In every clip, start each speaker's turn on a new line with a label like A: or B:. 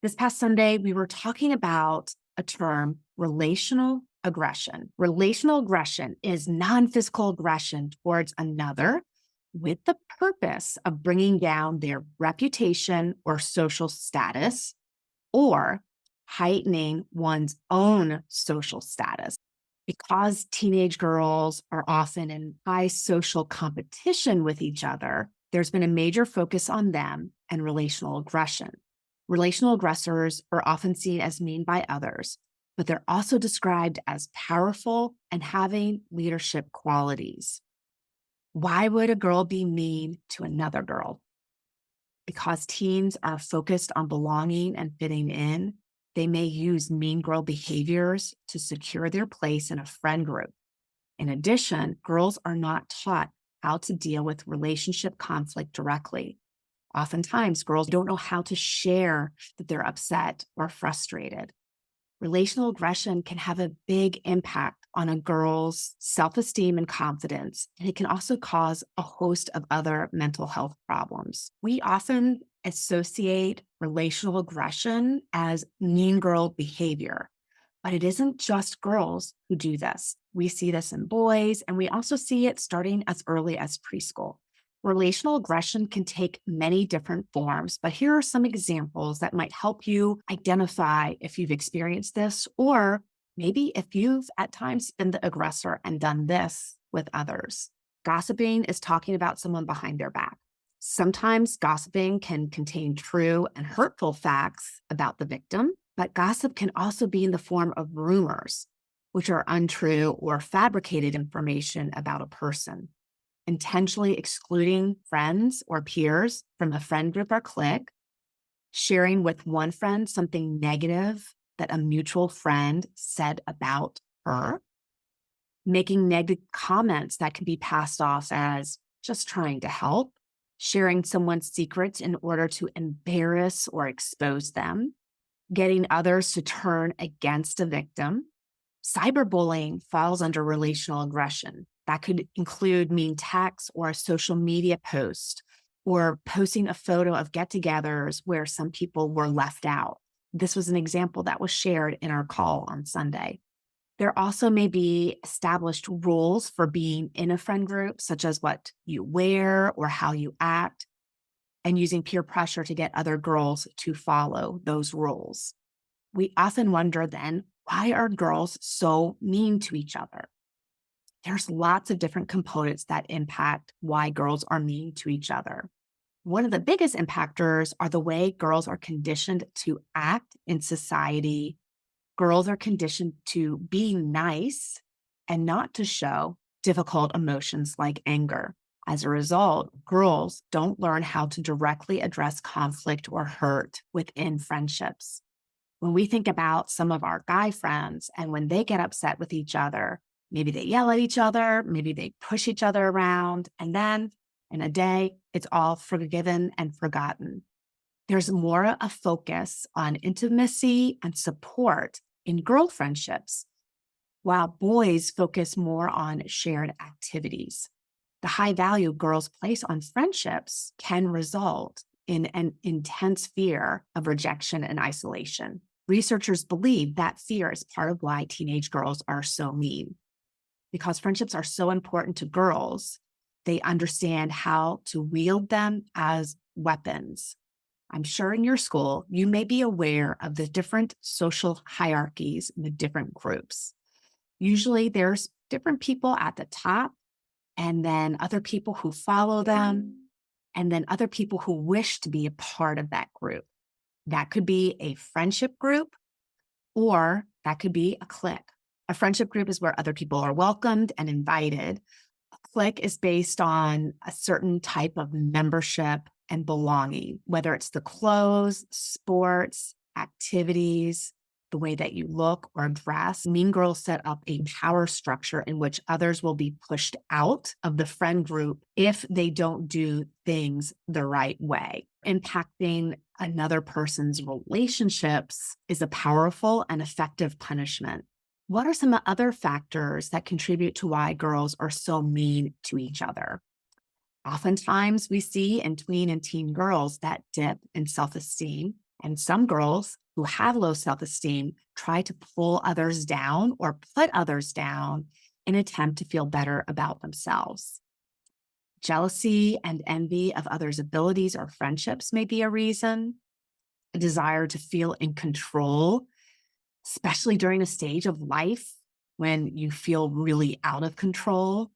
A: This past Sunday, we were talking about a term, relational aggression. Relational aggression is non-physical aggression towards another with the purpose of bringing down their reputation or social status or heightening one's own social status. Because teenage girls are often in high social competition with each other, there's been a major focus on them and relational aggression. Relational aggressors are often seen as mean by others, but they're also described as powerful and having leadership qualities. Why would a girl be mean to another girl? Because teens are focused on belonging and fitting in, they may use mean girl behaviors to secure their place in a friend group. In addition, girls are not taught how to deal with relationship conflict directly. Oftentimes, girls don't know how to share that they're upset or frustrated. Relational aggression can have a big impact on a girl's self-esteem and confidence, and it can also cause a host of other mental health problems. We often associate relational aggression as mean girl behavior, but it isn't just girls who do this. We see this in boys, and we also see it starting as early as preschool. Relational aggression can take many different forms, but here are some examples that might help you identify if you've experienced this, or maybe if you've at times been the aggressor and done this with others. Gossiping is talking about someone behind their back. Sometimes gossiping can contain true and hurtful facts about the victim, but gossip can also be in the form of rumors, which are untrue or fabricated information about a person. Intentionally excluding friends or peers from a friend group or clique, sharing with one friend something negative that a mutual friend said about her, making negative comments that can be passed off as just trying to help, sharing someone's secrets in order to embarrass or expose them, getting others to turn against a victim. Cyberbullying falls under relational aggression. That could include mean texts or a social media post or posting a photo of get-togethers where some people were left out. This was an example that was shared in our call on Sunday. There also may be established rules for being in a friend group, such as what you wear or how you act, and using peer pressure to get other girls to follow those rules. We often wonder then, why are girls so mean to each other? There's lots of different components that impact why girls are mean to each other. One of the biggest impactors are the way girls are conditioned to act in society. Girls are conditioned to be nice and not to show difficult emotions like anger. As a result, girls don't learn how to directly address conflict or hurt within friendships. When we think about some of our guy friends and when they get upset with each other, maybe they yell at each other, maybe they push each other around, and then in a day, it's all forgiven and forgotten. There's more a focus on intimacy and support in girl friendships, while boys focus more on shared activities. The high value girls place on friendships can result in an intense fear of rejection and isolation. Researchers believe that fear is part of why teenage girls are so mean. Because friendships are so important to girls, they understand how to wield them as weapons. I'm sure in your school, you may be aware of the different social hierarchies in the different groups. Usually there's different people at the top, and then other people who follow them, and then other people who wish to be a part of that group. That could be a friendship group, or that could be a clique. A friendship group is where other people are welcomed and invited. A clique is based on a certain type of membership and belonging, whether it's the clothes, sports, activities, the way that you look or dress. Mean Girls set up a power structure in which others will be pushed out of the friend group if they don't do things the right way. Impacting another person's relationships is a powerful and effective punishment. What are some other factors that contribute to why girls are so mean to each other? Oftentimes, we see in tween and teen girls that dip in self-esteem And some girls who have low self esteem try to pull others down or put others down in an attempt to feel better about themselves. Jealousy and envy of others' abilities or friendships may be a reason. A desire to feel in control, especially during a stage of life when you feel really out of control.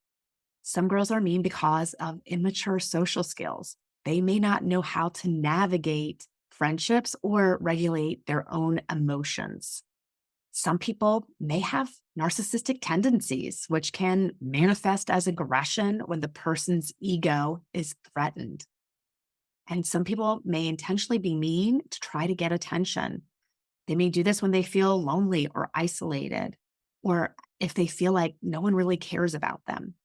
A: Some girls are mean because of immature social skills. They may not know how to navigate friendships or regulate their own emotions. Some people may have narcissistic tendencies, which can manifest as aggression when the person's ego is threatened. And some people may intentionally be mean to try to get attention. They may do this when they feel lonely or isolated, or if they feel like no one really cares about them.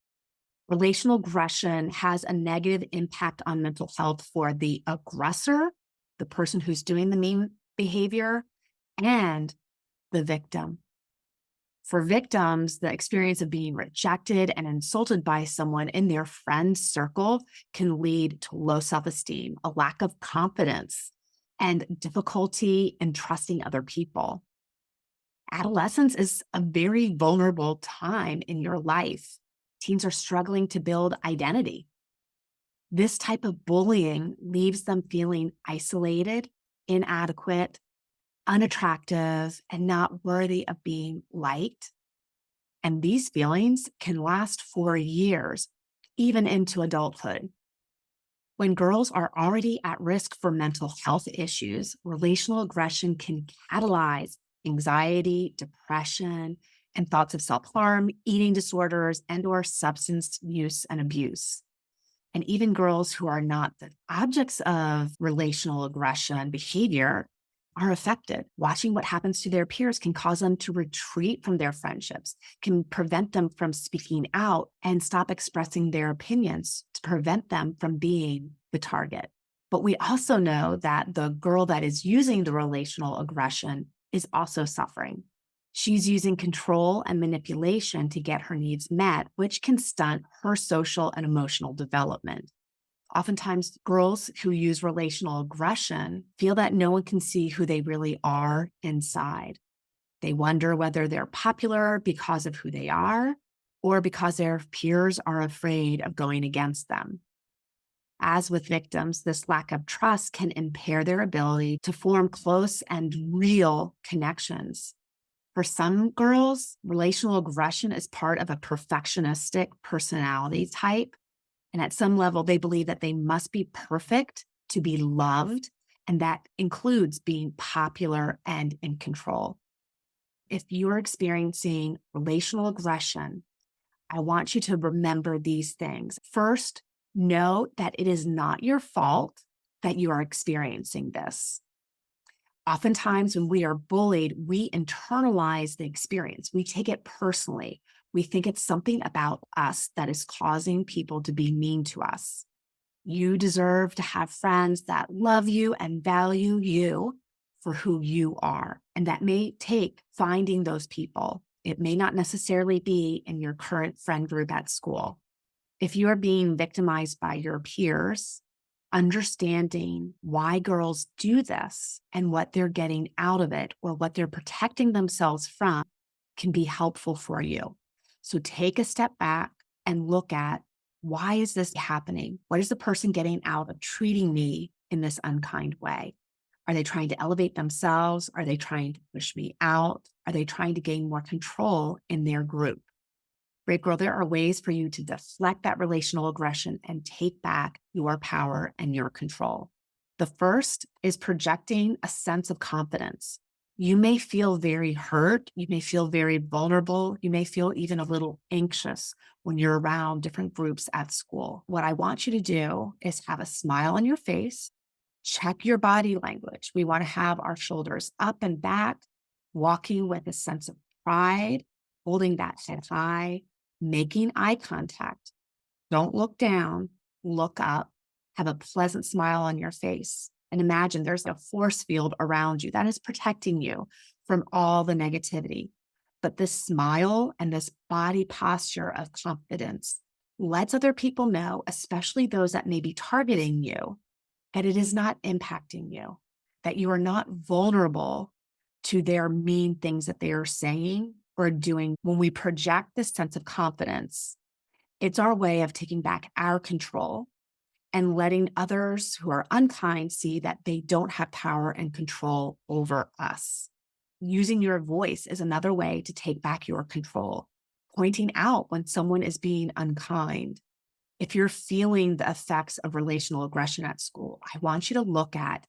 A: Relational aggression has a negative impact on mental health for the aggressor, the person who's doing the mean behavior, and the victim. For victims, the experience of being rejected and insulted by someone in their friend circle can lead to low self esteem, a lack of confidence, and difficulty in trusting other people. Adolescence is a very vulnerable time in your life. Teens are struggling to build identity. This type of bullying leaves them feeling isolated, inadequate, unattractive, and not worthy of being liked. And these feelings can last for years, even into adulthood. When girls are already at risk for mental health issues, relational aggression can catalyze anxiety, depression, and thoughts of self-harm, eating disorders, and/or substance use and abuse. And even girls who are not the objects of relational aggression behavior are affected. Watching what happens to their peers can cause them to retreat from their friendships, can prevent them from speaking out and stop expressing their opinions to prevent them from being the target. But we also know that the girl that is using the relational aggression is also suffering. She's using control and manipulation to get her needs met, which can stunt her social and emotional development. Oftentimes, girls who use relational aggression feel that no one can see who they really are inside. They wonder whether they're popular because of who they are or because their peers are afraid of going against them. As with victims, this lack of trust can impair their ability to form close and real connections. For some girls, relational aggression is part of a perfectionistic personality type. And at some level, they believe that they must be perfect to be loved. And that includes being popular and in control. If you're experiencing relational aggression, I want you to remember these things. First, know that it is not your fault that you are experiencing this. Oftentimes, when we are bullied, we internalize the experience. We take it personally. We think it's something about us that is causing people to be mean to us. You deserve to have friends that love you and value you for who you are. And that may take finding those people. It may not necessarily be in your current friend group at school. If you are being victimized by your peers, understanding why girls do this and what they're getting out of it or what they're protecting themselves from can be helpful for you. So take a step back and look at, why is this happening? What is the person getting out of treating me in this unkind way? Are they trying to elevate themselves? Are they trying to push me out? Are they trying to gain more control in their group? Great girl, there are ways for you to deflect that relational aggression and take back your power and your control. The first is projecting a sense of confidence. You may feel very hurt. You may feel very vulnerable. You may feel even a little anxious when you're around different groups at school. What I want you to do is have a smile on your face, check your body language. We want to have our shoulders up and back, walking with a sense of pride, holding that head high, making eye contact. Don't look down, look up, have a pleasant smile on your face, and imagine there's a force field around you that is protecting you from all the negativity. But this smile and this body posture of confidence lets other people know, especially those that may be targeting you, that it is not impacting you. that you are not vulnerable to their mean things that they are saying or doing. When we project this sense of confidence, it's our way of taking back our control and letting others who are unkind see that they don't have power and control over us. Using your voice is another way to take back your control, pointing out when someone is being unkind. If you're feeling the effects of relational aggression at school, I want you to look at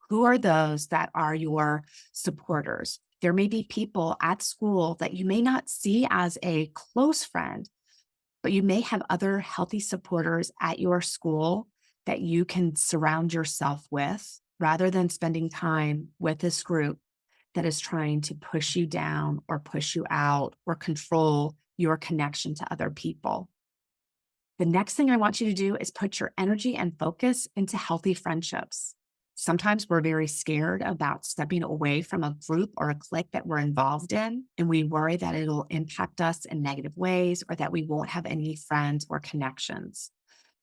A: who are those that are your supporters. There may be people at school that you may not see as a close friend, but you may have other healthy supporters at your school that you can surround yourself with rather than spending time with this group that is trying to push you down or push you out or control your connection to other people. The next thing I want you to do is put your energy and focus into healthy friendships. Sometimes we're very scared about stepping away from a group or a clique that we're involved in, and we worry that it'll impact us in negative ways or that we won't have any friends or connections.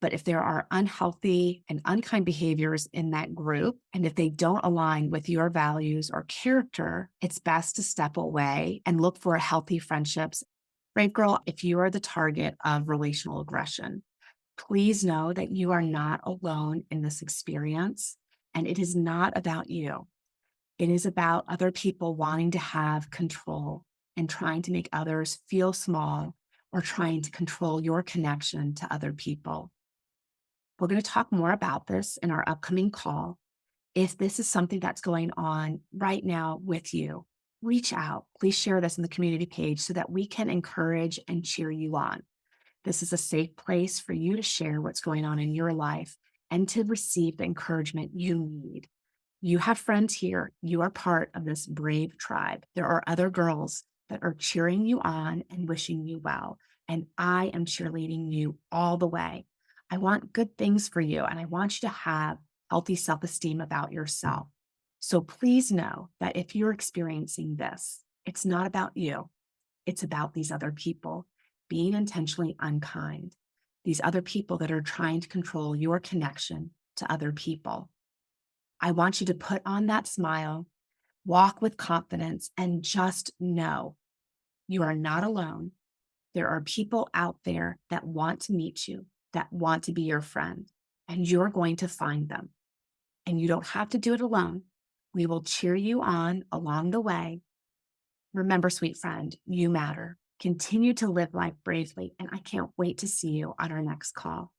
A: But if there are unhealthy and unkind behaviors in that group, and if they don't align with your values or character, it's best to step away and look for healthy friendships. Brave girl, if you are the target of relational aggression, please know that you are not alone in this experience. And it is not about you. It is about other people wanting to have control and trying to make others feel small or trying to control your connection to other people. We're going to talk more about this in our upcoming call. If this is something that's going on right now with you, reach out. Please share this in the community page so that we can encourage and cheer you on. This is a safe place for you to share what's going on in your life and to receive the encouragement you need. You have friends here. You are part of this brave tribe. There are other girls that are cheering you on and wishing you well. And I am cheerleading you all the way. I want good things for you, and I want you to have healthy self esteem about yourself. So please know that if you're experiencing this, it's not about you, it's about these other people being intentionally unkind, these other people that are trying to control your connection to other people. I want you to put on that smile, walk with confidence, and just know you are not alone. There are people out there that want to meet you, that want to be your friend, and you're going to find them. And you don't have to do it alone. We will cheer you on along the way. Remember, sweet friend, you matter. Continue to live life bravely, and I can't wait to see you on our next call.